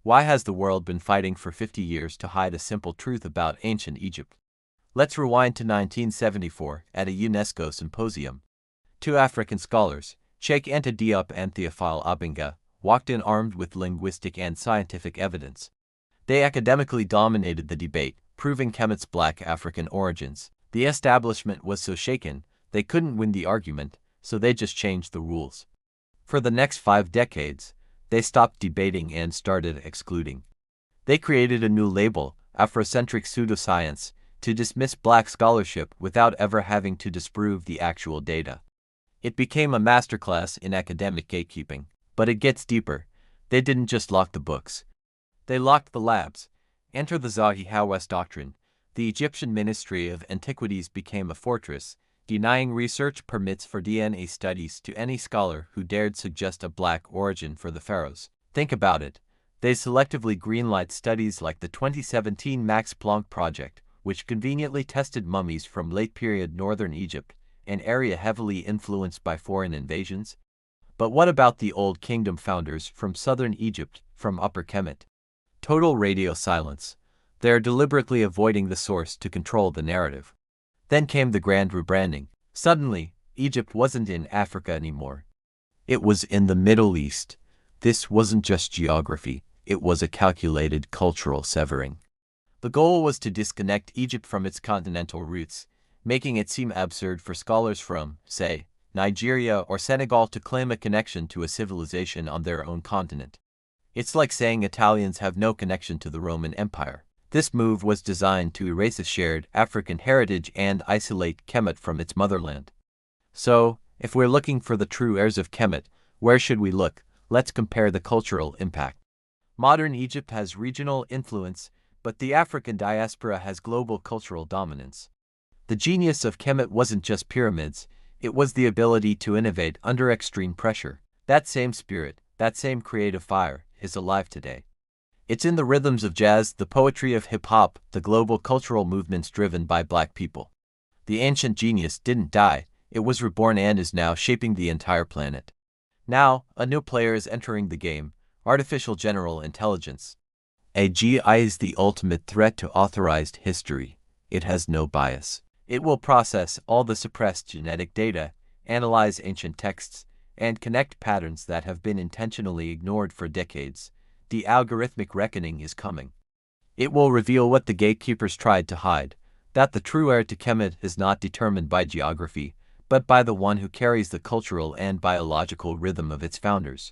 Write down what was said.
Why has the world been fighting for 50 years to hide a simple truth about ancient Egypt? Let's rewind to 1974 at a UNESCO Symposium. Two African scholars, Cheikh and Diop and Obenga, walked in armed with linguistic and scientific evidence. They academically dominated the debate, proving Kemet's black African origins. The establishment was so shaken, they couldn't win the argument, so they just changed the rules. For the next 5 decades, they stopped debating and started excluding. They created a new label, Afrocentric pseudoscience, to dismiss black scholarship without ever having to disprove the actual data. It became a masterclass in academic gatekeeping. But it gets deeper. They didn't just lock the books. They locked the labs. Enter the Zahi Hawass doctrine. The Egyptian Ministry of Antiquities became a fortress, denying research permits for DNA studies to any scholar who dared suggest a black origin for the pharaohs. Think about it. They selectively greenlight studies like the 2017 Max Planck project, which conveniently tested mummies from late-period northern Egypt, an area heavily influenced by foreign invasions. But what about the Old Kingdom founders from southern Egypt, from Upper Kemet? Total radio silence. They're deliberately avoiding the source to control the narrative. Then came the grand rebranding. Suddenly, Egypt wasn't in Africa anymore. It was in the Middle East. This wasn't just geography, it was a calculated cultural severing. The goal was to disconnect Egypt from its continental roots, making it seem absurd for scholars from, say, Nigeria or Senegal to claim a connection to a civilization on their own continent. It's like saying Italians have no connection to the Roman Empire. This move was designed to erase a shared African heritage and isolate Kemet from its motherland. So, if we're looking for the true heirs of Kemet, where should we look? Let's compare the cultural impact. Modern Egypt has regional influence, but the African diaspora has global cultural dominance. The genius of Kemet wasn't just pyramids, it was the ability to innovate under extreme pressure. That same spirit, that same creative fire, is alive today. It's in the rhythms of jazz, the poetry of hip-hop, the global cultural movements driven by black people. The ancient genius didn't die, it was reborn and is now shaping the entire planet. Now, a new player is entering the game, artificial general intelligence. AI is the ultimate threat to authorized history. It has no bias. It will process all the suppressed genetic data, analyze ancient texts, and connect patterns that have been intentionally ignored for decades. The algorithmic reckoning is coming. It will reveal what the gatekeepers tried to hide, that the true heir to Kemet is not determined by geography, but by the one who carries the cultural and biological rhythm of its founders.